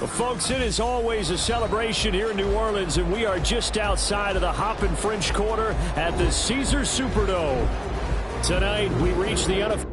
Well, folks, it is always a celebration here in New Orleans, and we are just outside of the Hoppin' French Quarter at the Caesars Superdome. Tonight, we reach the unofficial.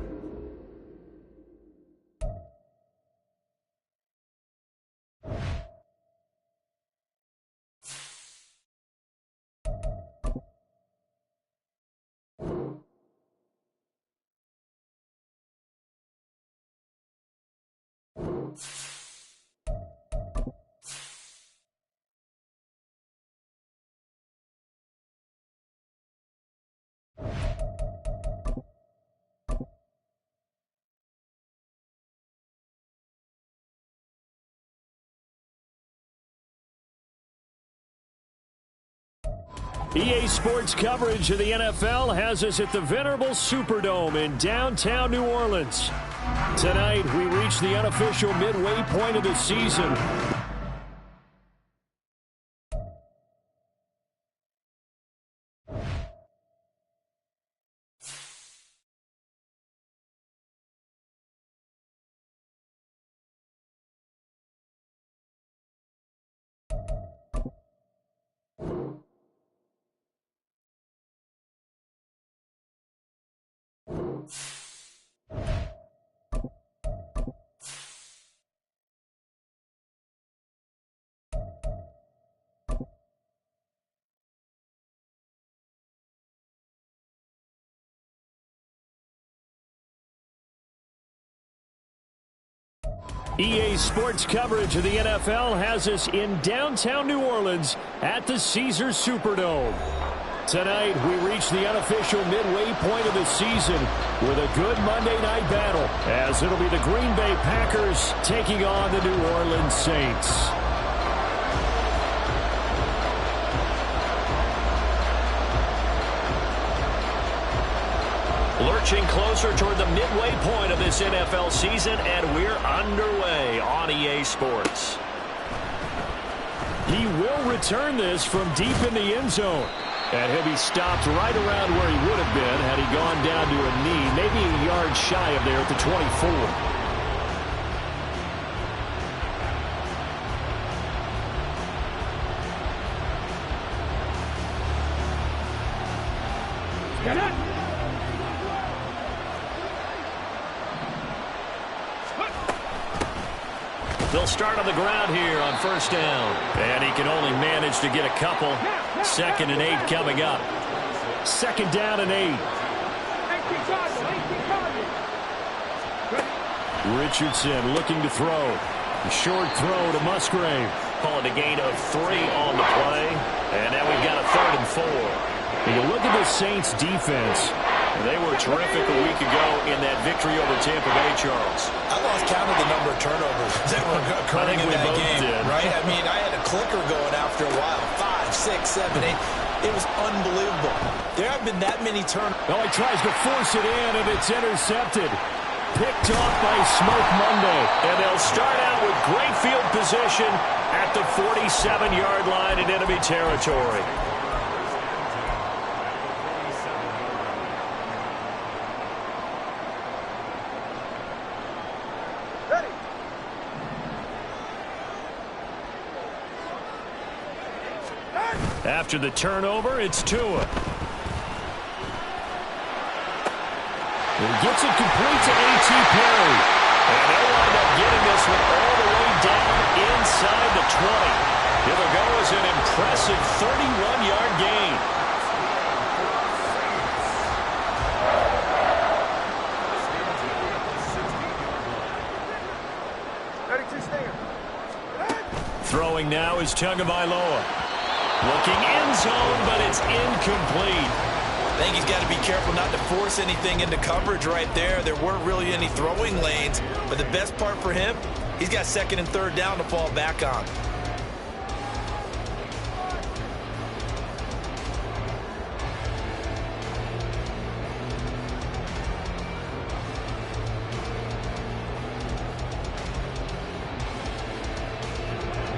EA Sports coverage of the NFL has us at the venerable Superdome in downtown New Orleans. Tonight, we reach the unofficial midway point of the season. EA Sports coverage of the NFL has us in downtown New Orleans at the Caesars Superdome. Tonight, we reach the unofficial midway point of the season with a good Monday night battle, as it'll be the Green Bay Packers taking on the New Orleans Saints. Lurching closer toward the midway point of this NFL season, and we're underway on EA Sports. He will return this from deep in the end zone. And he'll be stopped right around where he would have been had he gone down to a knee, maybe a yard shy of there at the 24. They'll start on the ground here on first down. And he can only manage to get a couple. 2nd and 8 coming up. 2nd down and 8. Richardson looking to throw. A short throw to Musgrave. Calling a gain of 3 on the play. And now we've got a 3rd and 4. And you look at the Saints defense. They were terrific a week ago in that victory over Tampa Bay, Charles. I lost count of the number of turnovers that were occurring in that game, right? I mean, I had a clicker going after a while. 5, 6, 7, 8. It was unbelievable. There have been that many turnovers. Oh, he tries to force it in, and it's intercepted. Picked off by Smoke Monday. And they'll start out with great field position at the 47-yard line in enemy territory. After the turnover, it's Tua. He gets it complete to A.T. Perry. And they'll wind up getting this one all the way down inside the 20. It'll go as an impressive 31-yard gain. Throwing now is Tagovailoa. Looking end zone, but it's incomplete. I think he's got to be careful not to force anything into coverage right there. There weren't really any throwing lanes, but the best part for him, he's got 2nd and 3rd down to fall back on.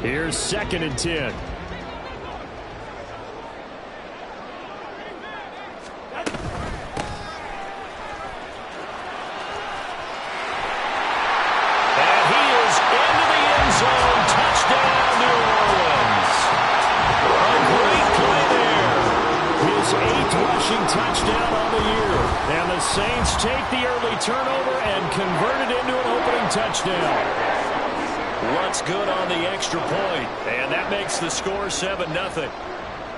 Here's 2nd and 10. And he is into the end zone. touchdown. What's good on the extra point? And that makes the score 7-0.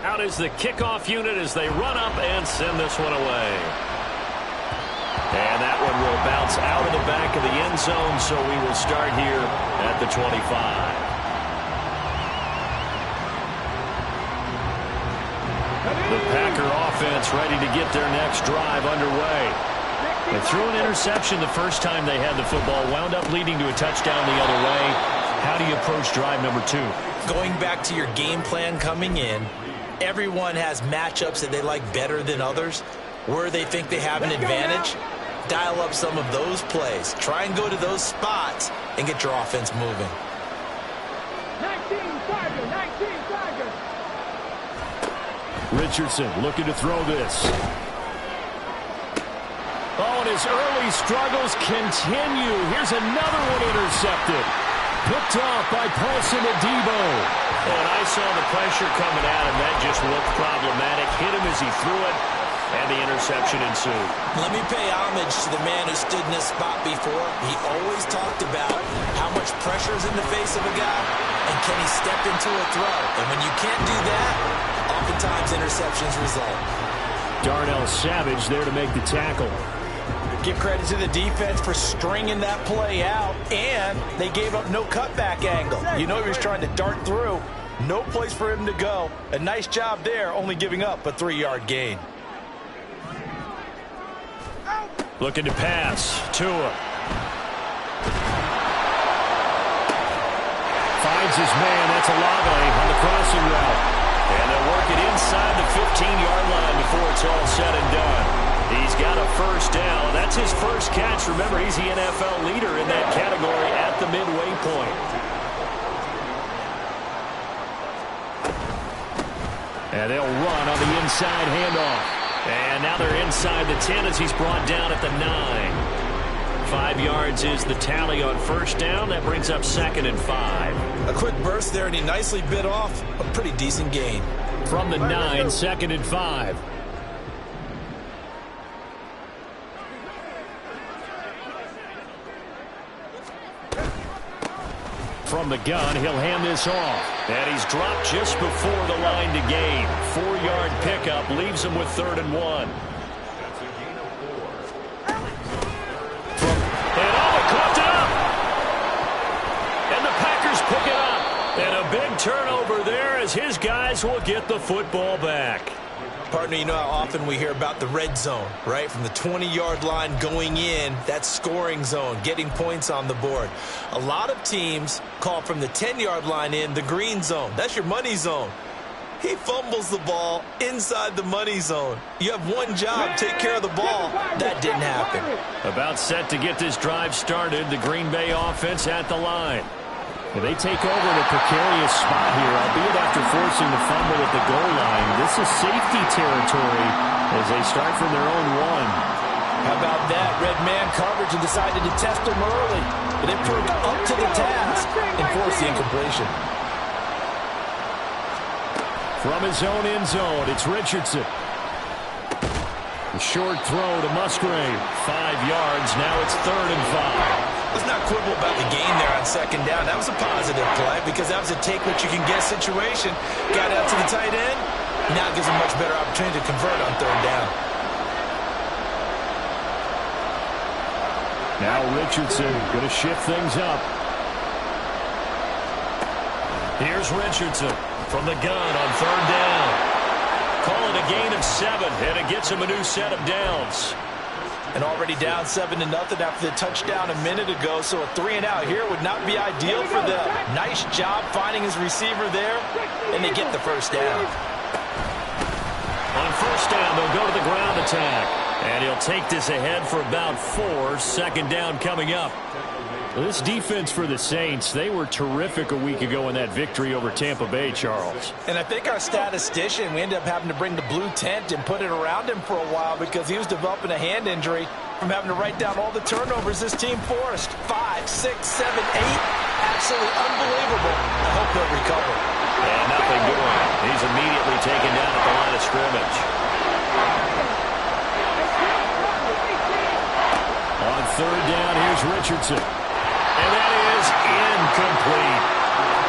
Out is the kickoff unit as they run up and send this one away. And that one will bounce out of the back of the end zone, so we will start here at the 25. The Packer offense ready to get their next drive underway. They threw an interception the first time they had the football, wound up leading to a touchdown the other way. How do you approach drive number 2? Going back to your game plan coming in, everyone has matchups that they like better than others. Where they think they have an advantage, dial up some of those plays. Try and go to those spots and get your offense moving. 19 Tiger. Richardson looking to throw this. Oh, and his early struggles continue. Here's another one intercepted. Picked off by Paulson Adebo. Oh, and I saw the pressure coming at him. That just looked problematic. Hit him as he threw it, and the interception ensued. Let me pay homage to the man who stood in this spot before. He always talked about how much pressure is in the face of a guy, and can he step into a throw. And when you can't do that, oftentimes interceptions result. Darnell Savage there to make the tackle. Give credit to the defense for stringing that play out, and they gave up no cutback angle. You know he was trying to dart through. No place for him to go. A nice job there, only giving up a 3-yard gain. Looking to pass. Tua. Finds his man. That's Olave on the crossing route. And they'll work it inside the 15-yard line before it's all said and done. He's got a first down. That's his first catch. Remember, he's the NFL leader in that category at the midway point. And they'll run on the inside handoff. And now they're inside the 10 as he's brought down at the 9. 5 yards is the tally on first down. That brings up 2nd and 5. A quick burst there, and he nicely bit off a pretty decent gain. From the 9, 2nd and 5. From the gun, he'll hand this off. And he's dropped just before the line to gain. 4-yard pickup leaves him with 3rd and 1. And they caught it up. And the Packers pick it up. And a big turnover there as his guys will get the football back. Partner, you know how often we hear about the red zone, right? From the 20-yard line going in, that scoring zone, getting points on the board. A lot of teams call from the 10-yard line in the green zone. That's your money zone. He fumbles the ball inside the money zone. You have one job, take care of the ball. That didn't happen. About set to get this drive started, the Green Bay offense at the line. They take over in a precarious spot here, albeit after forcing the fumble at the goal line. This is safety territory as they start from their own 1. How about that? Red man coverage and decided to test him early. But it proved up to the task and forced the incompletion. From his own end zone, it's Richardson. A short throw to Musgrave. 5 yards. Now it's 3rd and 5. Let's not quibble about the gain there on 2nd down. That was a positive play because that was a take-what-you-can-get situation. Got out to the tight end. Now it gives him a much better opportunity to convert on 3rd down. Now Richardson going to shift things up. Here's Richardson from the gun on 3rd down. Call it a gain of 7, and it gets him a new set of downs. And already down 7-0 after the touchdown a minute ago, so a 3-and-out here would not be ideal for them. Nice job finding his receiver there, and they get the first down. On first down, they'll go to the ground attack. And he'll take this ahead for about 4. 2nd down coming up. This defense for the Saints, they were terrific a week ago in that victory over Tampa Bay, Charles. And I think our statistician, we ended up having to bring the blue tent and put it around him for a while because he was developing a hand injury from having to write down all the turnovers this team forced. 5, 6, 7, 8. Absolutely unbelievable. I hope he'll recover. And nothing doing. He's immediately taken down at the line of scrimmage. On 3rd down, here's Richardson. And that is incomplete.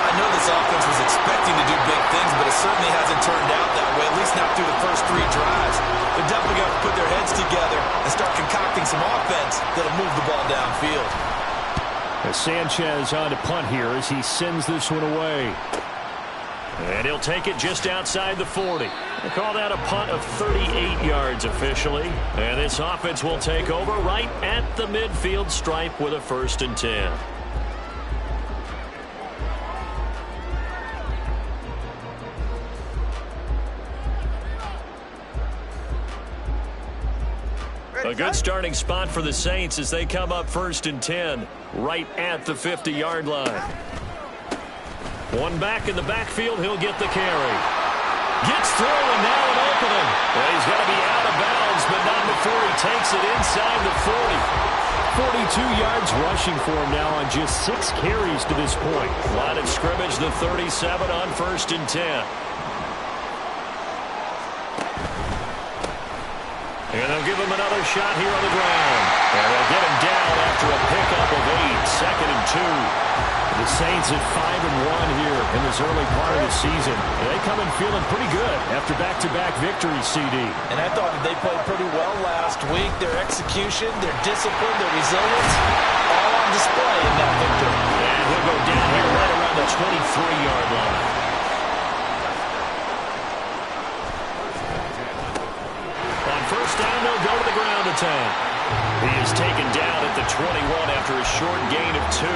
I know this offense was expecting to do big things, but it certainly hasn't turned out that way, at least not through the first 3 drives. They're definitely going to put their heads together and start concocting some offense that'll move the ball downfield. Sanchez on to punt here as he sends this one away. And he'll take it just outside the 40. They call that a punt of 38 yards officially. And this offense will take over right at the midfield stripe with a 1st and 10. A good starting spot for the Saints as they come up 1st and 10 right at the 50-yard line. One back in the backfield. He'll get the carry. Gets through and now an opening. Well, he's going to be out of bounds, but not before he takes it inside the 40. 42 yards rushing for him now on just 6 carries to this point. Line of scrimmage, the 37 on 1st and 10. And they'll give him another shot here on the ground. And they'll get him down after a pickup of 8, 2nd and 2. The Saints at 5-1 here in this early part of the season. They come in feeling pretty good after back-to-back victories, CD. And I thought that they played pretty well last week. Their execution, their discipline, their resilience, all on display in that victory. And he'll go down here right around the 23-yard line. On 1st down, they'll go to the ground attack. He is taken down at the 21 after a short gain of 2.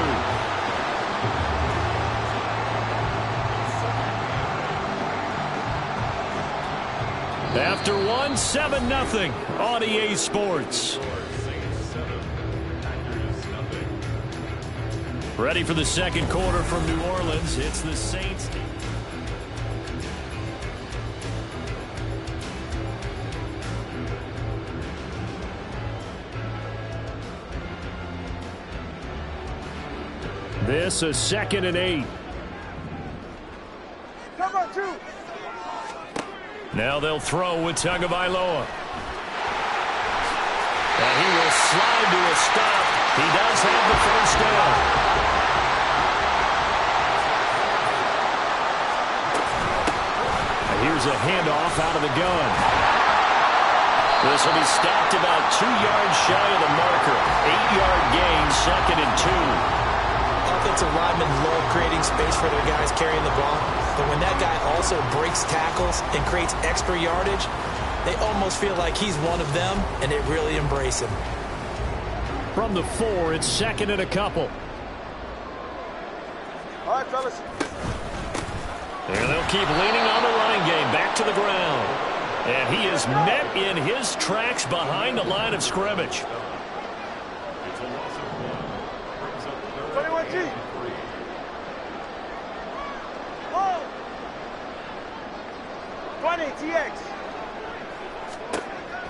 After 1, 7-0 on EA Sports. Ready for the 2nd quarter from New Orleans. It's the Saints. This a 2nd and 8. Come on, 2. Now they'll throw with Tagovailoa. And he will slide to a stop. He does have the 1st down. And here's a handoff out of the gun. This will be stopped about 2 yards shy of the marker. 8-yard gain, 2nd and 2. Offensive linemen love creating space for their guys carrying the ball. But when that guy also breaks tackles and creates extra yardage, they almost feel like he's one of them, and they really embrace him. From the 4, it's 2nd and a couple. All right, fellas. And they'll keep leaning on the running game. Back to the ground. And he is met in his tracks behind the line of scrimmage. 21G. Oh. 20 TX.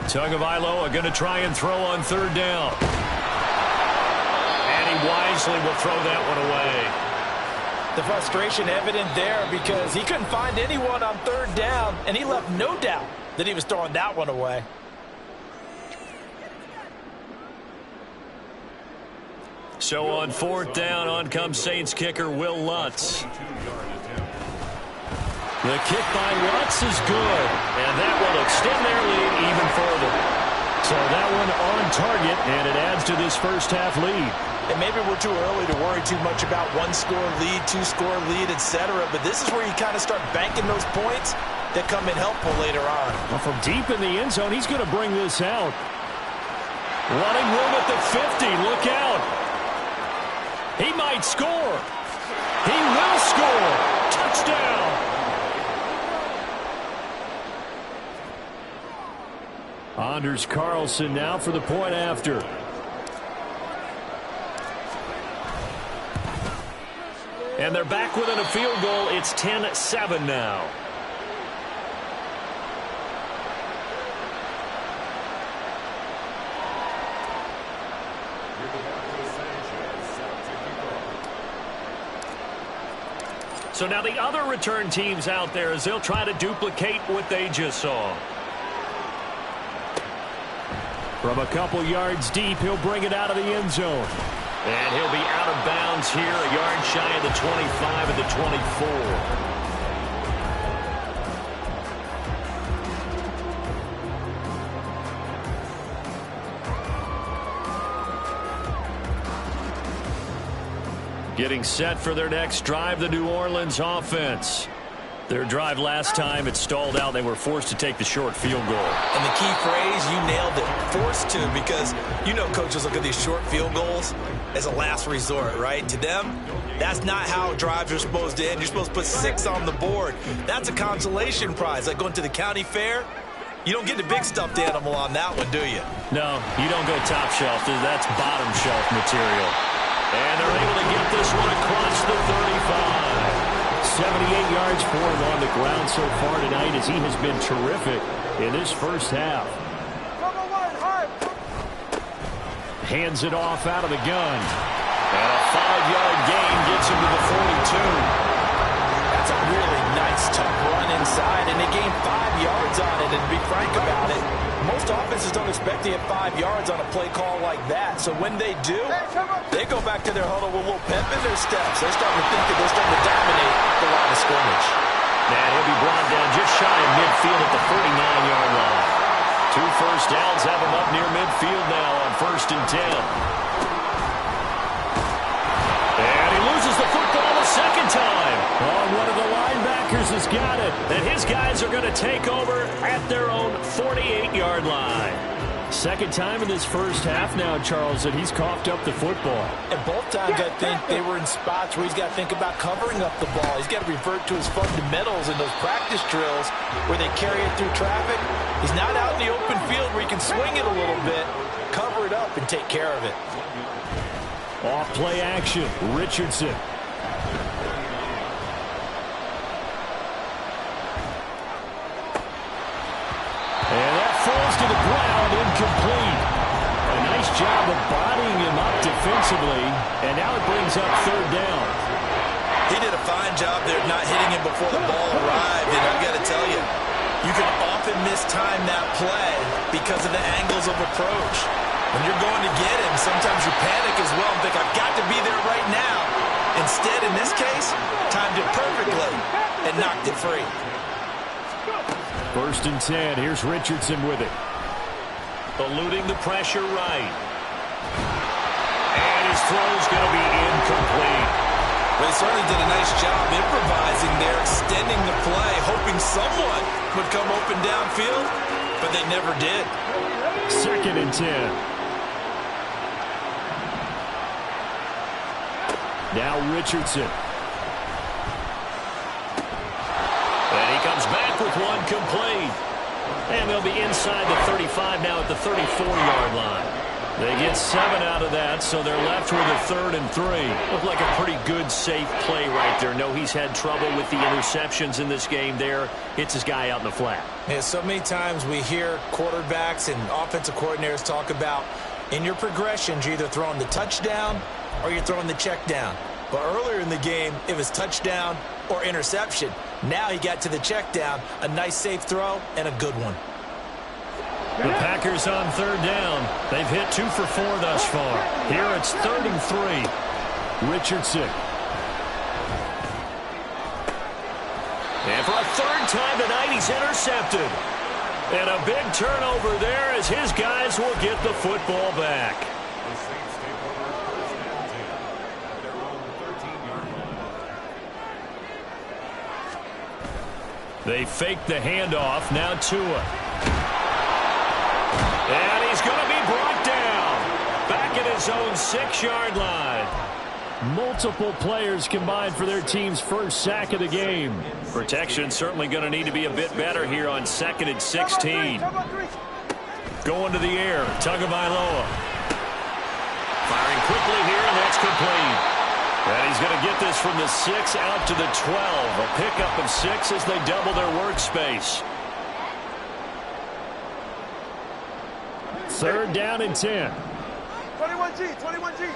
Tagovailoa going to try and throw on 3rd down. And he wisely will throw that one away. The frustration evident there because he couldn't find anyone on 3rd down, and he left no doubt that he was throwing that one away. So on 4th down, on comes Saints kicker Will Lutz. The kick by Lutz is good, and that will extend their lead even further. So that one on target, and it adds to this first half lead. And maybe we're too early to worry too much about 1-score lead, 2-score lead, etc. But this is where you kind of start banking those points that come in helpful later on. Well, from deep in the end zone, he's going to bring this out. Running room at the 50. Look out. He might score. He will score. Touchdown. Anders Carlson now for the point after. And they're back within a field goal. It's 10-7 now. So now the other return teams out there as they'll try to duplicate what they just saw. From a couple yards deep, he'll bring it out of the end zone. And he'll be out of bounds here, a yard shy of the 25 and the 24. Getting set for their next drive, the New Orleans offense. Their drive last time, it stalled out. They were forced to take the short field goal. And the key phrase, you nailed it, forced to, because you know coaches look at these short field goals as a last resort, right? To them, that's not how drives are supposed to end. You're supposed to put 6 on the board. That's a consolation prize, like going to the county fair. You don't get the big stuffed animal on that one, do you? No, you don't go top shelf. That's bottom shelf material. And they're able to get this one across the 35. 78 yards for him on the ground so far tonight, as he has been terrific in this first half. Hands it off out of the gun. And a 5-yard gain gets him to the 42. That's a really nice, tough run inside, and they gained 5 yards on it. And to be frank about it, most offenses don't expect to get 5 yards on a play call like that. So when they do, they go back to their huddle with a little pep in their steps. They're starting to think that they're starting to dominate the line of scrimmage. And he'll be brought down just shy of midfield at the 49-yard line. 2 first downs have him up near midfield now on 1st and 10. And he loses the football the second time. Oh, one of the linebackers has got it. And his guys are going to take over at their own 48-yard line. Second time in this first half now, Charles, that he's coughed up the football. And both times, I think, they were in spots where he's got to think about covering up the ball. He's got to revert to his fundamentals in those practice drills where they carry it through traffic. He's not out in the open field where he can swing it a little bit, cover it up, and take care of it. Off play action, Richardson. And that falls to the ground, incomplete. A nice job of bodying him up defensively, and now it brings up 3rd down. He did a fine job there not hitting him before the ball arrived, and I've got to tell you, you can often mistime that play because of the angles of approach. When you're going to get him, sometimes you panic as well and think, I've got to be there right now. Instead, in this case, timed it perfectly and knocked it free. 1st and 10. Here's Richardson with it. Eluding the pressure right. And his throw's going to be incomplete. They certainly did a nice job improvising there, extending the play, hoping someone would come open downfield, but they never did. 2nd and 10. Now Richardson. And he comes back with one complete. And they'll be inside the 35 now at the 34-yard line. They get 7 out of that, so they're left with a 3rd and 3. Looked like a pretty good, safe play right there. No, he's had trouble with the interceptions in this game there. Hits his guy out in the flat. Yeah, so many times we hear quarterbacks and offensive coordinators talk about in your progressions, you're either throwing the touchdown or you're throwing the check down. But earlier in the game, it was touchdown or interception. Now he got to the check down, a nice safe throw, and a good one. The Packers on 3rd down. They've hit 2 for 4 thus far. Here it's 3rd and 3. Richardson. And for a 3rd time tonight, he's intercepted. And a big turnover there as his guys will get the football back. They fake the handoff. Now Tua. And he's going to be brought down. Back at his own 6-yard line. Multiple players combined for their team's first sack of the game. Protection certainly going to need to be a bit better here on 2nd and 16. Going to the air. Tagovailoa. Firing quickly here, and that's complete. And he's going to get this from the 6 out to the 12. A pickup of 6 as they double their workspace. 3rd down and 10. 21G, 21G.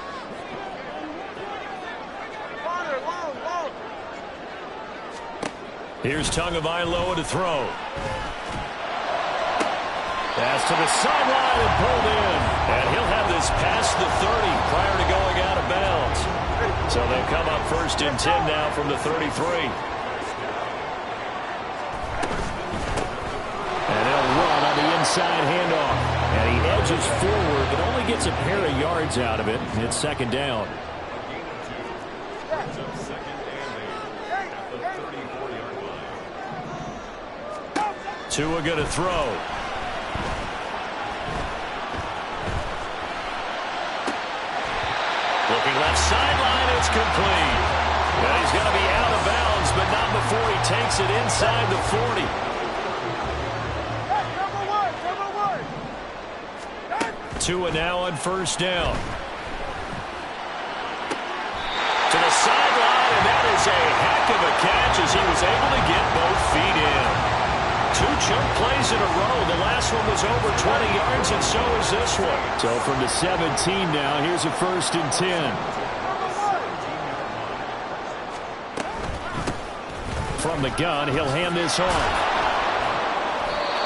Long. Here's Tagovailoa to throw. Pass to the sideline and pulled in. And he'll have this past the 30 prior to going out of So they'll come up 1st and 10 now from the 33. And they'll run on the inside handoff. And he edges forward, but only gets a pair of yards out of it. It's 2nd down. Tua going to throw. Looking left sideline, it's complete. And he's going to be out of bounds, but not before he takes it inside the 40. Tua now on 1st down. To the sideline, and that is a heck of a catch as he was able to get both feet in. 2 chunk plays in a row. The last one was over 20 yards, and so is this one. So from the 17 now, here's a 1st and 10. From the gun, he'll hand this off.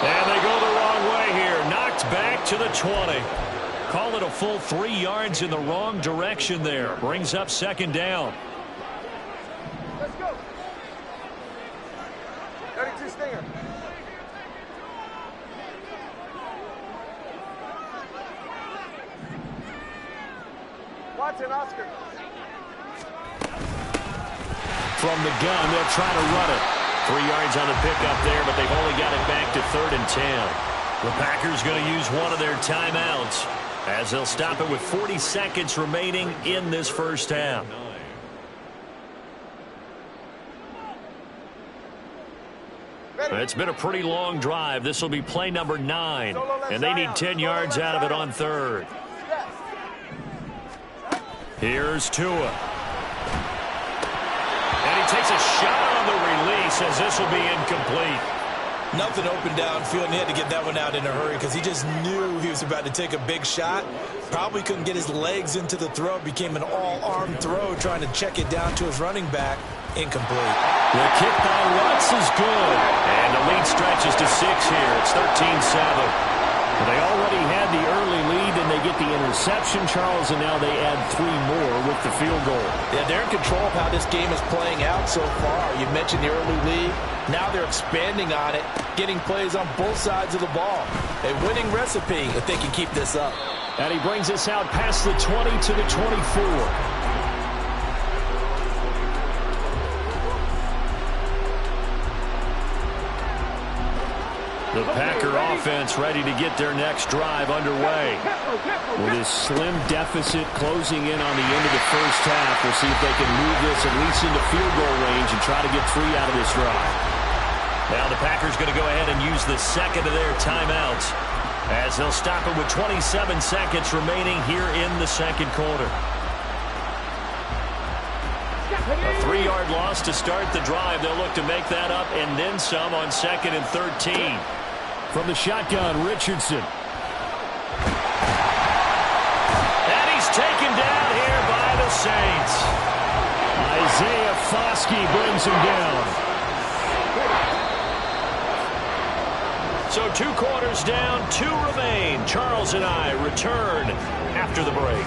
And they go the wrong way here. Knocked back to the 20. Call it a full 3 yards in the wrong direction there. Brings up 2nd down. Let's go. 32 Stinger. Watson, Oscar. From the gun, they'll try to run it. 3 yards on the pickup there, but they've only got it back to 3rd and 10. The Packers going to use one of their timeouts as they'll stop it with 40 seconds remaining in this 1st half. It's been a pretty long drive. This will be play number 9, and they need 10 yards out of it on 3rd. Here's Tua. And he takes a shot on the release as this will be incomplete. Nothing open downfield, and he had to get that one out in a hurry because he just knew he was about to take a big shot. Probably couldn't get his legs into the throw. Became an all-arm throw trying to check it down to his running back. Incomplete. The kick by Lutz is good. And the lead stretches to 6 here. It's 13-7. They already had the early lead, and they get the interception, Charles, and now they add 3 more with the field goal. Yeah, they're in control of how this game is playing out so far. You mentioned the early lead. Now they're expanding on it, getting plays on both sides of the ball. A winning recipe if they can keep this up. And he brings us out past the 20 to the 24. The Packer offense ready to get their next drive underway. With his slim deficit closing in on the end of the 1st half, we'll see if they can move this at least into field goal range and try to get 3 out of this drive. Now the Packers going to go ahead and use the 2nd of their timeouts as they'll stop it with 27 seconds remaining here in the 2nd quarter. A 3-yard loss to start the drive. They'll look to make that up and then some on 2nd and 13. From the shotgun, Richardson. And he's taken down here by the Saints. Isaiah Foskey brings him down. So 2 quarters down, 2 remain. Charles and I return after the break.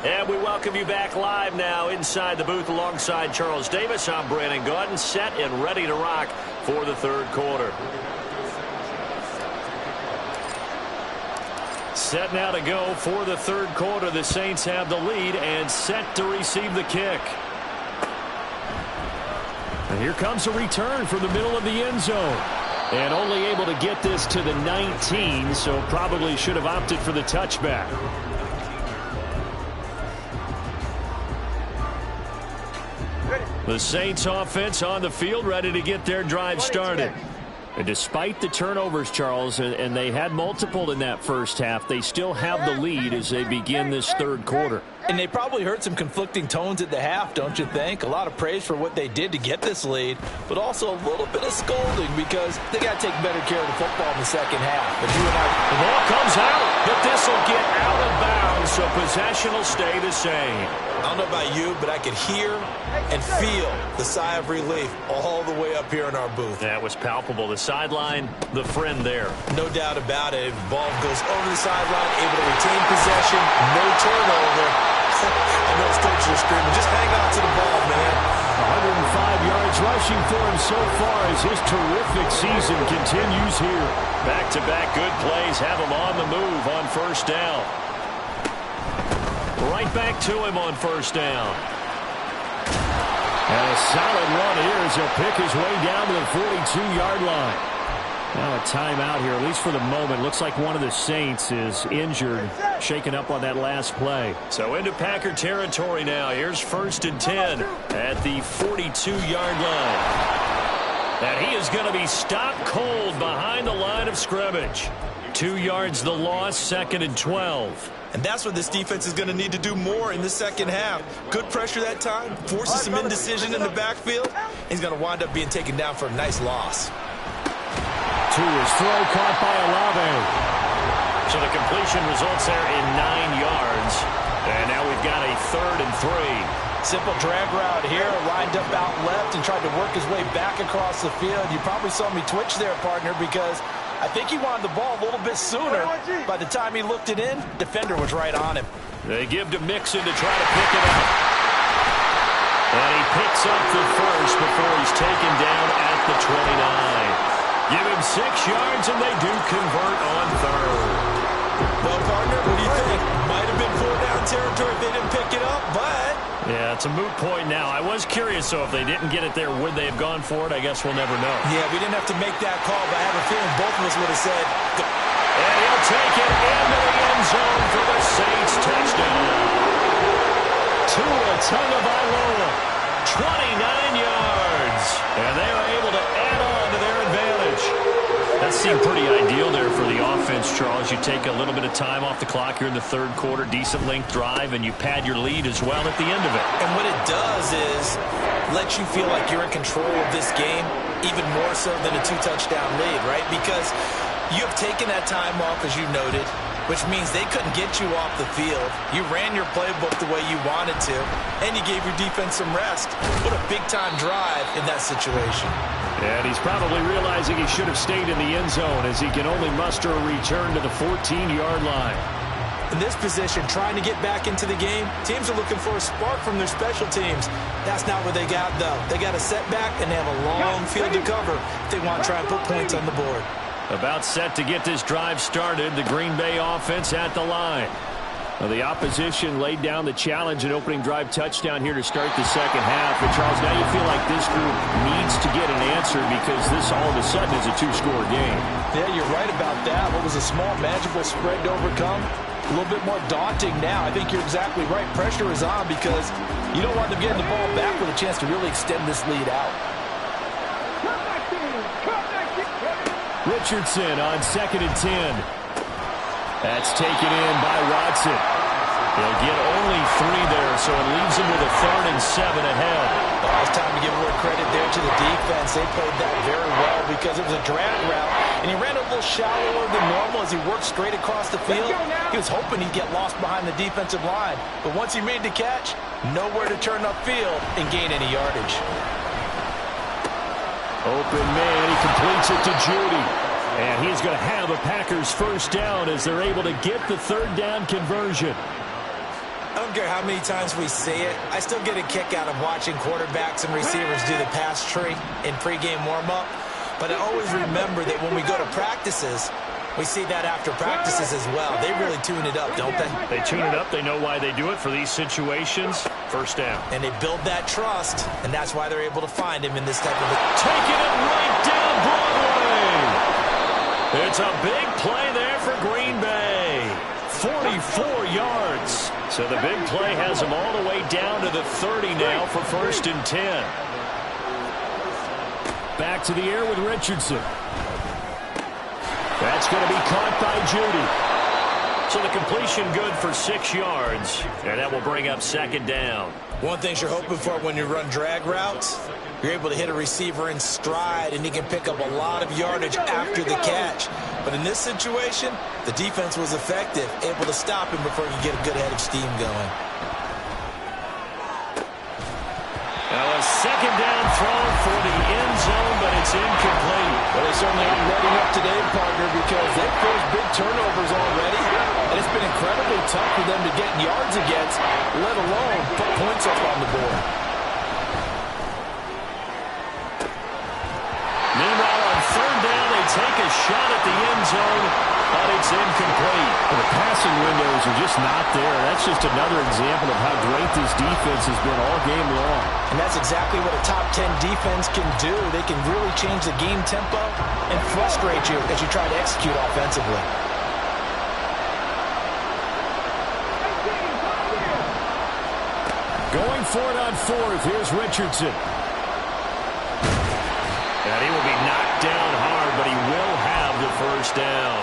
And we welcome you back live now inside the booth alongside Charles Davis. I'm Brandon Gaudin, set and ready to rock for the 3rd quarter. Set now to go for the 3rd quarter. The Saints have the lead and set to receive the kick. And here comes a return from the middle of the end zone. And only able to get this to the 19, so probably should have opted for the touchback. The Saints offense on the field ready to get their drive started. And despite the turnovers, Charles, and they had multiple in that 1st half, they still have the lead as they begin this 3rd quarter. And they probably heard some conflicting tones at the half, don't you think? A lot of praise for what they did to get this lead, but also a little bit of scolding because they got to take better care of the football in the second half. But the ball comes out, but this will get out of bounds, so possession will stay the same. I don't know about you, but I could hear and feel the sigh of relief all the way up here in our booth. That was palpable. The sideline, the friend there. No doubt about it. Ball goes over the sideline, able to retain possession, no turnover. I know his coaches are screaming, just hang on to the ball, man. 105 yards rushing for him so far as his terrific season continues here. Back-to-back good plays have him on the move on first down. Right back to him on first down. And a solid run here as he'll pick his way down to the 42-yard line. Now a timeout here, at least for the moment. Looks like one of the Saints is injured, shaken up on that last play. So into Packer territory now. Here's 1st and 10 at the 42-yard line. And he is going to be stopped cold behind the line of scrimmage. 2 yards the loss, 2nd and 12. And that's what this defense is going to need to do more in the second half. Good pressure that time, forces some indecision in the backfield. He's going to wind up being taken down for a nice loss. To his throw, caught by Olave. So the completion results there in 9 yards. And now we've got a 3rd and 3. Simple drag route here, lined up out left and tried to work his way back across the field. You probably saw me twitch there, partner, because I think he wanted the ball a little bit sooner. By the time he looked it in, defender was right on him. They give to Mixon to try to pick it up. And he picks up the first before he's taken down at the 29. Give him 6 yards, and they do convert on 3rd. Well, partner, what do you think? Might have been 4-down territory if they didn't pick it up, but... Yeah, it's a moot point now. I was curious, so if they didn't get it there, would they have gone for it? I guess we'll never know. Yeah, we didn't have to make that call, but I have a feeling both of us would have said... And he'll take it into the end zone for the Saints touchdown. Tua Tagovailoa, 29 yards. And they are able to add on to their advantage. That seemed pretty ideal there for the offense, Charles. You take a little bit of time off the clock here in the 3rd quarter, decent length drive, and you pad your lead as well at the end of it. And what it does is let you feel like you're in control of this game, even more so than a 2-touchdown lead, right? Because you have taken that time off, as you noted, which means they couldn't get you off the field. You ran your playbook the way you wanted to, and you gave your defense some rest. What a big-time drive in that situation. And he's probably realizing he should have stayed in the end zone as he can only muster a return to the 14-yard line. In this position, trying to get back into the game, teams are looking for a spark from their special teams. That's not what they got, though. They got a setback, and they have a long field to cover if they want to try and put points on the board. About set to get this drive started, the Green Bay offense at the line. Well, the opposition laid down the challenge and opening drive touchdown here to start the second half. And, Charles, now you feel like this group needs to get an answer because this all of a sudden is a 2-score game. Yeah, you're right about that. What was a small, manageable spread to overcome? A little bit more daunting now. I think you're exactly right. Pressure is on because you don't want them getting the ball back with a chance to really extend this lead out. Richardson on 2nd and 10. That's taken in by Watson. He'll get only 3 there, so it leaves him with a 3rd and 7 ahead. Oh, it's time to give a little credit there to the defense. They played that very well because it was a drag route, and he ran a little shallower than normal as he worked straight across the field. He was hoping he'd get lost behind the defensive line, but once he made the catch, nowhere to turn upfield and gain any yardage. Open man, he completes it to Judy. And he's going to have a Packers first down as they're able to get the 3rd down conversion. I don't care how many times we say it, I still get a kick out of watching quarterbacks and receivers do the pass tree in pregame warm-up. But I always remember that when we go to practices, we see that after practices as well. They really tune it up, don't they? They tune it up. They know why they do it for these situations. First down. And they build that trust, and that's why they're able to find him in this type of... Taking it right down Broadway. It's a big play there for Green Bay. 44 yards. So the big play has him all the way down to the 30 now for 1st and 10. Back to the air with Richardson. That's going to be caught by Judy. So So the completion good for 6 yards, and that will bring up second down. One thing you're hoping for when you run drag routes, you're able to hit a receiver in stride, and he can pick up a lot of yardage after the catch. But in this situation, the defense was effective, able to stop him before he could get a good head of steam going. Now a second down throw for the end zone, but it's incomplete. Well, they certainly aren't letting up today, partner, because they've forced big turnovers already, and it's been incredibly tough for them to get yards against, let alone put points up on the board. Meanwhile, on third down, they take a shot at the end zone, but it's incomplete. Well, the passing windows are just not there. That's just another example of how great this defense has been all game long. And that's exactly what a top 10 defense can do. They can really change the game tempo and frustrate you as you try to execute offensively. Going for it on fourth. Here's Richardson. And he will be knocked down hard, but he will have the first down.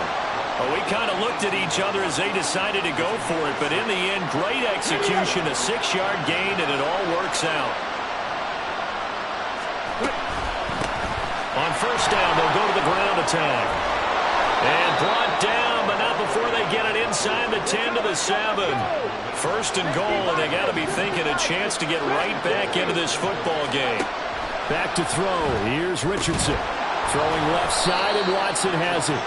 Well, we kind of looked at each other as they decided to go for it, but in the end, great execution, a 6-yard gain, and it all works out. On first down, they'll go to the ground attack. And brought down, but not before they get it inside the 10 to the 7. First and goal, and they got to be thinking a chance to get right back into this football game. Back to throw. Here's Richardson. Throwing left side, and Watson has it.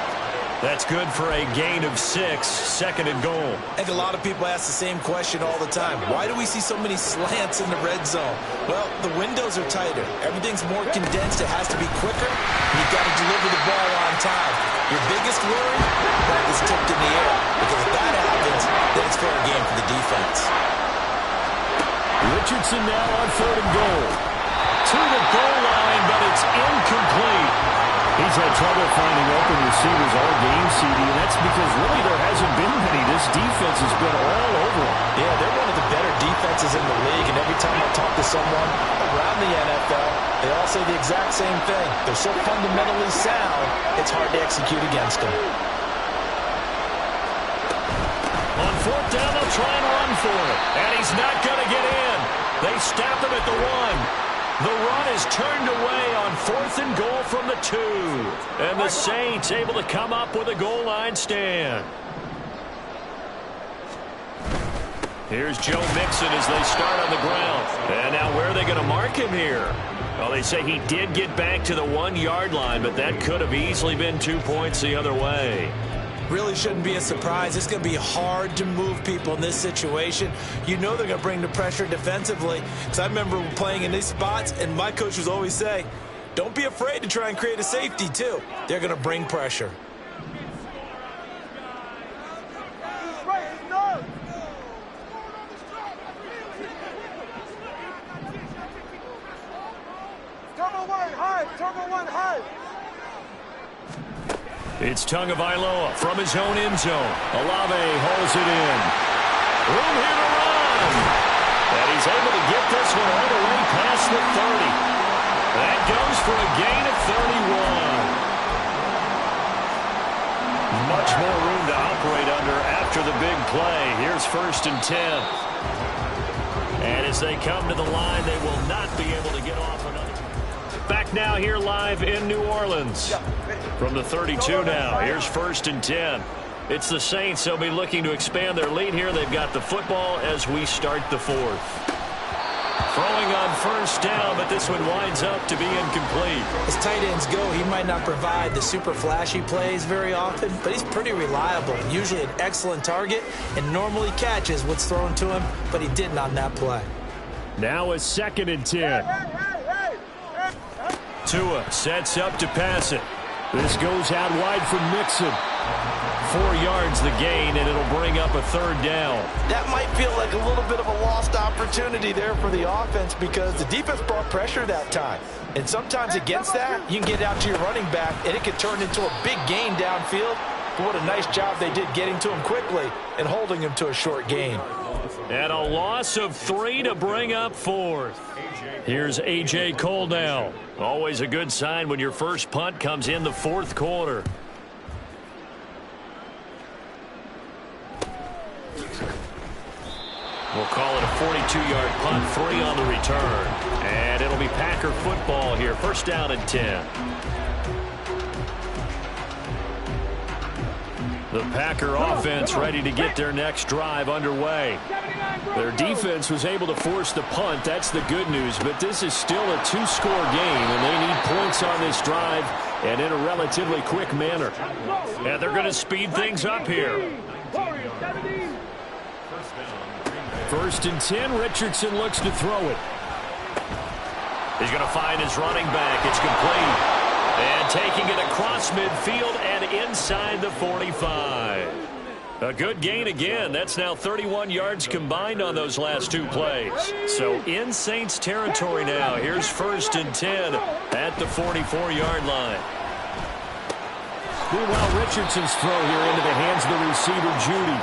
That's good for a gain of 6, second and goal. I think a lot of people ask the same question all the time. Why do we see so many slants in the red zone? Well, the windows are tighter. Everything's more condensed. It has to be quicker. And you've got to deliver the ball on time. Your biggest worry? Ball is tipped in the air. Because if that happens, then it's fair game for the defense. Richardson now on third and goal. To the goal line, but it's incomplete. He's had trouble finding open receivers all game, CD, and that's because really there hasn't been many. This defense has been all over them. Yeah, they're one of the better defenses in the league, and every time I talk to someone around the NFL, they all say the exact same thing. They're so fundamentally sound, it's hard to execute against them. On fourth down, they'll try and run for it. And he's not going to get in. They stop him at the 1. The run is turned away on fourth and goal from the 2. And the Saints able to come up with a goal line stand. Here's Joe Mixon as they start on the ground. And now where are they going to mark him here? Well, they say he did get back to the 1-yard line, but that could have easily been 2 points the other way. Really shouldn't be a surprise. It's going to be hard to move people in this situation. You know they're going to bring the pressure defensively. Because I remember playing in these spots, and my coach would always say, don't be afraid to try and create a safety, too. They're going to bring pressure. Turbo one high. It's Tagovailoa from his own end zone. Olave holds it in. Room here to run. And he's able to get this one all the way past the 30. That goes for a gain of 31. Much more room to operate under after the big play. Here's first and 10. And as they come to the line, they will not be able to get off another. Back now here live in New Orleans. From the 32 now, here's first and 10. It's the Saints. They'll be looking to expand their lead here. They've got the football as we start the 4th. Throwing on first down, but this one winds up to be incomplete. As tight ends go, he might not provide the super flashy plays very often, but he's pretty reliable, usually an excellent target, and normally catches what's thrown to him, but he didn't on that play. Now a second and 10. Tua sets up to pass it. This goes out wide for Mixon. 4 yards the gain, and it'll bring up a third down. That might feel like a little bit of a lost opportunity there for the offense because the defense brought pressure that time. And sometimes against that, you can get out to your running back, and it can turn into a big gain downfield. But what a nice job they did getting to him quickly and holding him to a short gain. And a loss of 3 to bring up 4th. Here's A.J. Cole now. Always a good sign when your first punt comes in the 4th quarter. We'll call it a 42-yard punt, 3 on the return. And it'll be Packer football here. First down and 10. The Packer offense ready to get their next drive underway. Their defense was able to force the punt. That's the good news. But this is still a 2-score game, and they need points on this drive and in a relatively quick manner. And they're going to speed things up here. First and 10. Richardson looks to throw it. He's going to find his running back. It's complete. And taking it across midfield and inside the 45. A good gain again. That's now 31 yards combined on those last 2 plays. So in Saints territory now. Here's first and 10 at the 44-yard line. Meanwhile, Richardson's throw here into the hands of the receiver, Judy.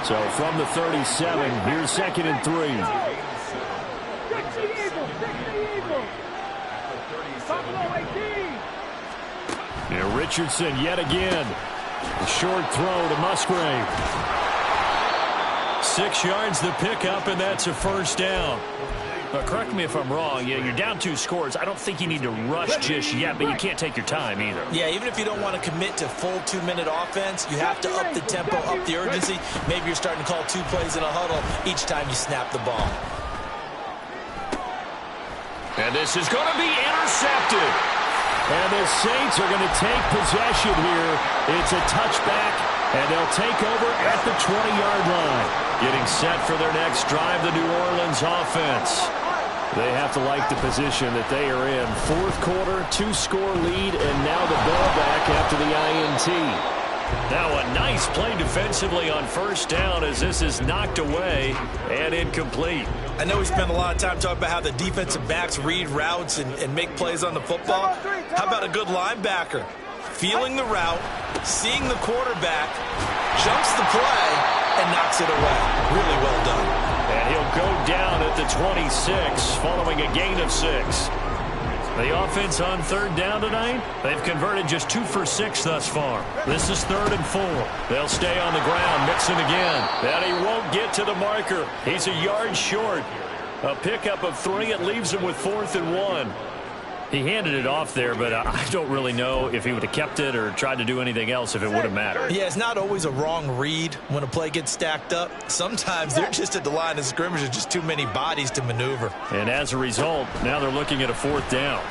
So from the 37, here's second and 3. Now Richardson yet again. A short throw to Musgrave. 6 yards the pickup, and that's a first down. Correct me if I'm wrong. Yeah, you're down 2 scores. I don't think you need to rush just yet, but you can't take your time either. Yeah, even if you don't want to commit to full 2-minute offense, you have to up the tempo, up the urgency. Maybe you're starting to call 2 plays in a huddle each time you snap the ball. And this is going to be intercepted. And the Saints are going to take possession here. It's a touchback, and they'll take over at the 20-yard line. Getting set for their next drive, the New Orleans offense. They have to like the position that they are in. 4th quarter, 2-score lead, and now the ball back after the INT. Now a nice play defensively on first down as this is knocked away and incomplete. I know we spent a lot of time talking about how the defensive backs read routes and make plays on the football. How about a good linebacker? Feeling the route, seeing the quarterback, jumps the play, and knocks it away. Really well done. And he'll go down at the 26 following a gain of 6. The offense on 3rd down tonight, they've converted just 2 for 6 thus far. This is 3rd and 4. They'll stay on the ground, mixing again. And he won't get to the marker. He's a yard short. A pickup of 3. It leaves him with 4th and 1. He handed it off there, but I don't really know if he would have kept it or tried to do anything else if it would have mattered. Yeah, it's not always a wrong read when a play gets stacked up. Sometimes they're just at the line of scrimmage. There's just too many bodies to maneuver. And as a result, now they're looking at a 4th down.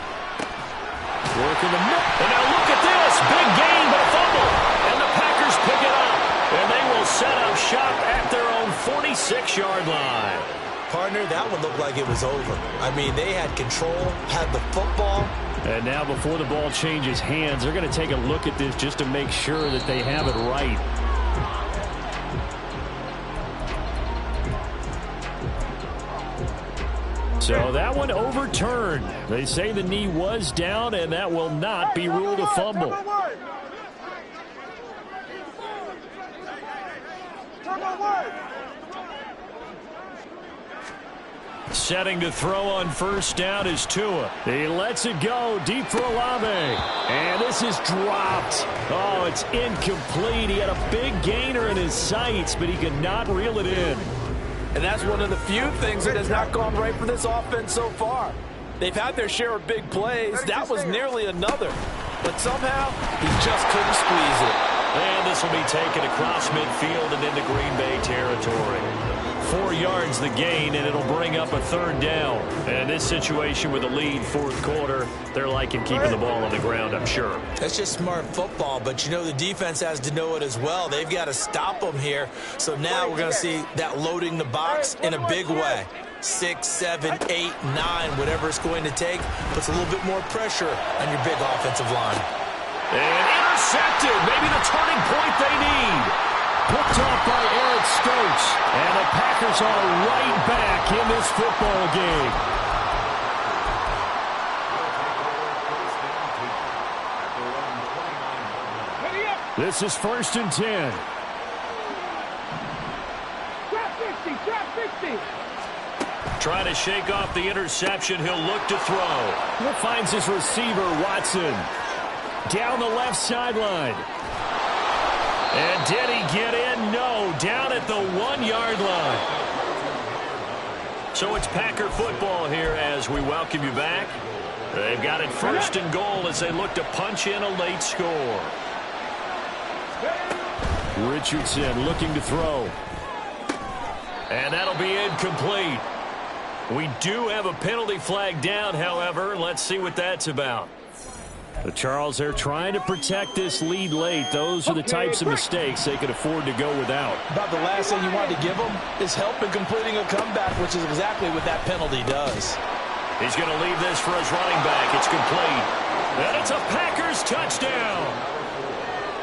Working the middle. And now look at this. Big gain, but a fumble. And the Packers pick it up. And they will set up shop at their own 46-yard line. Partner, that one looked like it was over. I mean, they had control, had the football. And now before the ball changes hands, they're going to take a look at this just to make sure that they have it right. So that one overturned. They say the knee was down, and that will not be ruled a fumble. Setting to throw on first down is Tua. He lets it go deep for Olave. And this is dropped. Oh, it's incomplete. He had a big gainer in his sights, but he could not reel it in. And that's one of the few things that has not gone right for this offense so far. They've had their share of big plays. That was nearly another. But somehow, he just couldn't squeeze it. And this will be taken across midfield and into Green Bay territory. 4 yards the gain, and it'll bring up a 3rd down. And this situation with a lead 4th quarter, they're liking keeping the ball on the ground, I'm sure. That's just smart football, but you know the defense has to know it as well. They've got to stop them here. So now we're going to see that loading the box in a big way. 6, 7, 8, 9, whatever it's going to take, puts a little bit more pressure on your big offensive line. And intercepted, maybe the turning point they need. Picked off by Eric Stokes. And the Packers are right back in this football game. This is 1st and 10. Trying to shake off the interception. He'll look to throw. He finds his receiver, Watson. Down the left sideline. And did he get in? No, down at the 1-yard line. So it's Packer football here as we welcome you back. They've got it 1st and goal as they look to punch in a late score. Richardson looking to throw. And that'll be incomplete. We do have a penalty flag down, however. Let's see what that's about. The Charles, they're trying to protect this lead late. Those are the types of mistakes they could afford to go without. About the last thing you want to give them is help in completing a comeback, which is exactly what that penalty does. He's going to leave this for his running back. It's complete. And it's a Packers touchdown.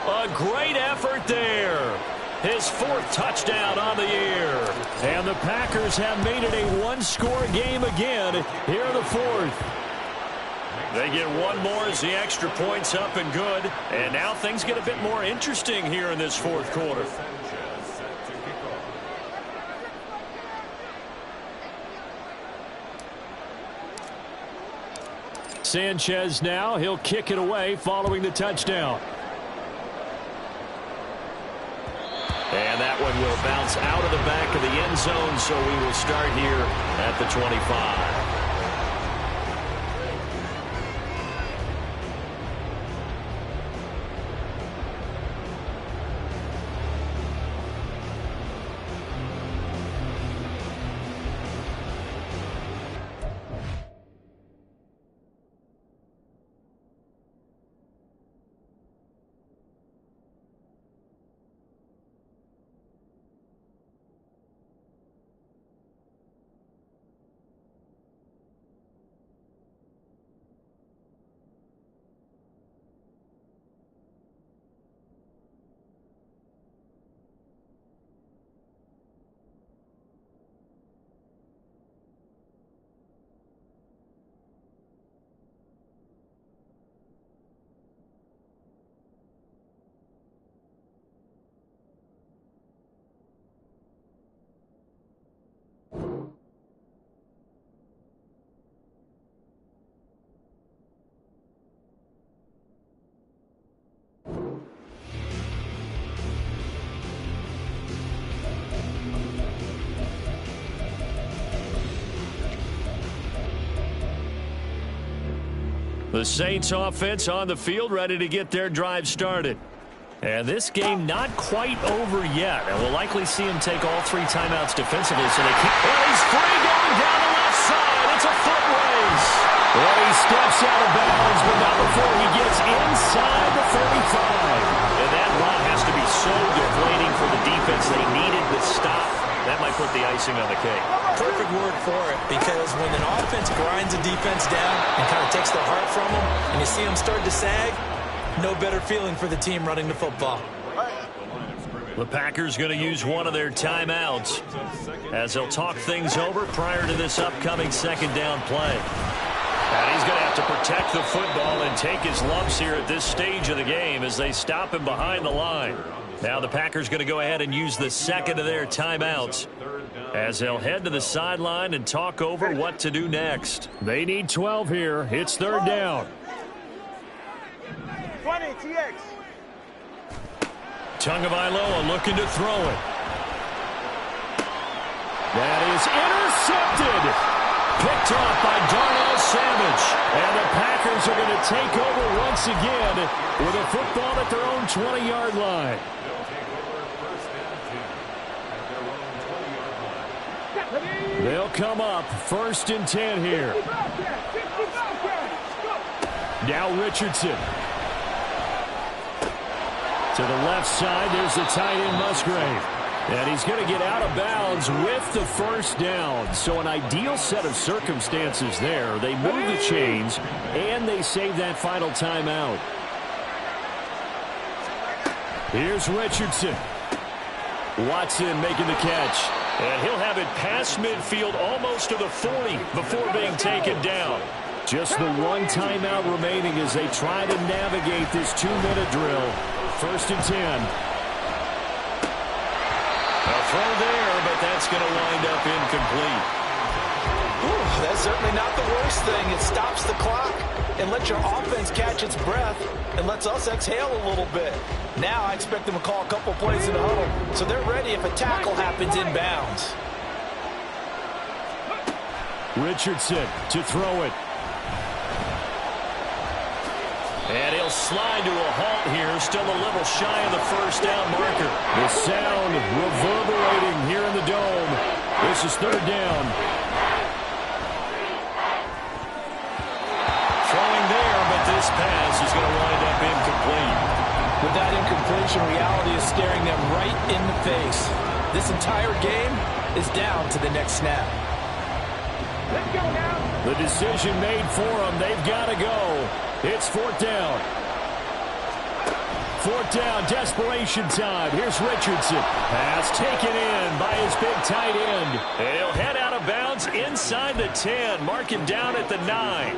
A great effort there. His 4th touchdown on the year. And the Packers have made it a 1-score game again here in the 4th. They get one more as the extra point's up and good. And now things get a bit more interesting here in this 4th quarter. Sanchez now. He'll kick it away following the touchdown. And that one will bounce out of the back of the end zone, so we will start here at the 25. The Saints offense on the field, ready to get their drive started. And this game not quite over yet. And we'll likely see him take all 3 timeouts defensively. So they keep. Well, he's free going down the left side. It's a foot race. Well, he steps out of bounds, but not before he gets inside the 35. And that run has to be so deflating for the defense. They needed the stop. That might put the icing on the cake. Perfect word for it, because when an offense grinds a defense down and kind of takes their heart from them, and you see them start to sag, no better feeling for the team running the football. The Packers going to use one of their timeouts as they'll talk things over prior to this upcoming 2nd down play. And he's going to have to protect the football and take his lumps here at this stage of the game as they stop him behind the line. Now the Packers going to go ahead and use the 2nd of their timeouts as they'll head to the sideline and talk over what to do next. They need 12 here. It's 3rd down. 20, TX. Tagovailoa looking to throw it. That is intercepted. Picked off by Darnell Savage. And the Packers are going to take over once again with a football at their own 20-yard line. They'll come up 1st and 10 here. Now Richardson. To the left side, there's the tight end Musgrave. And he's going to get out of bounds with the 1st down. So an ideal set of circumstances there. They move the chains, and they save that final timeout. Here's Richardson. Watson making the catch. And he'll have it past midfield almost to the 40 before being taken down. Just the one timeout remaining as they try to navigate this 2-minute drill. 1st and 10. A throw there, but that's going to wind up incomplete. Ooh, that's certainly not the worst thing. It stops the clock. and let your offense catch its breath and lets us exhale a little bit. Now I expect them to call a couple plays in the huddle so they're ready if a tackle happens inbounds. Richardson to throw it. And he'll slide to a halt here, still a little shy of the first down marker. The sound reverberating here in the dome. This is third down. Throwing there, but this pass is going to wind up incomplete. With that incompletion, reality is staring them right in the face. This entire game is down to the next snap. Let's go now. The decision made for them. They've got to go. It's fourth down. Fourth down, desperation time. Here's Richardson. Pass taken in by his big tight end. And he'll head out of bounds inside the 10. Mark him down at the 9.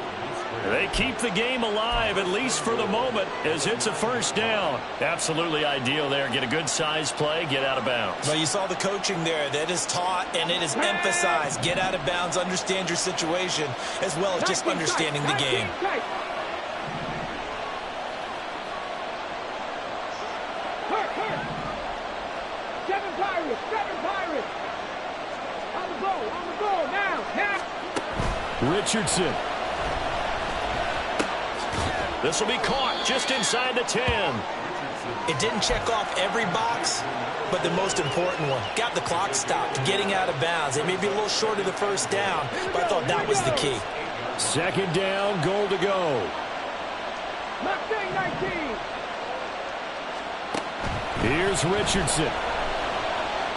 They keep the game alive, at least for the moment, as it's a first down. Absolutely ideal there. Get a good size play, get out of bounds. Well, you saw the coaching there. That is taught and it is emphasized. Get out of bounds, understand your situation, as well as just understanding the game. Seven Pirates. On the goal, now. Richardson. This will be caught just inside the 10. It didn't check off every box, but the most important one. Got the clock stopped, getting out of bounds. It may be a little short of the first down, but I thought that was the key. Second down, goal to go. Mustang 19. Here's Richardson.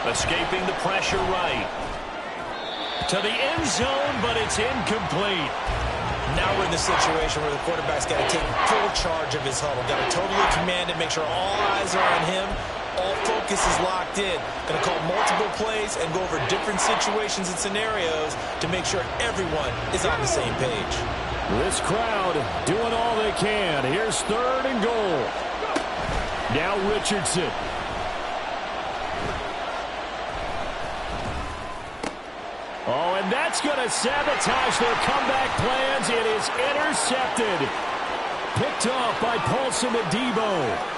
Escaping the pressure right. To the end zone, but it's incomplete. Now we're in the situation where the quarterback's got to take full charge of his huddle. Got to totally command it, make sure all eyes are on him. All focus is locked in. Going to call multiple plays and go over different situations and scenarios to make sure everyone is on the same page. This crowd doing all they can. Here's third and goal. Now Richardson. Oh, and that's going to sabotage their comeback plans. It is intercepted. Picked off by Paulson Adebo.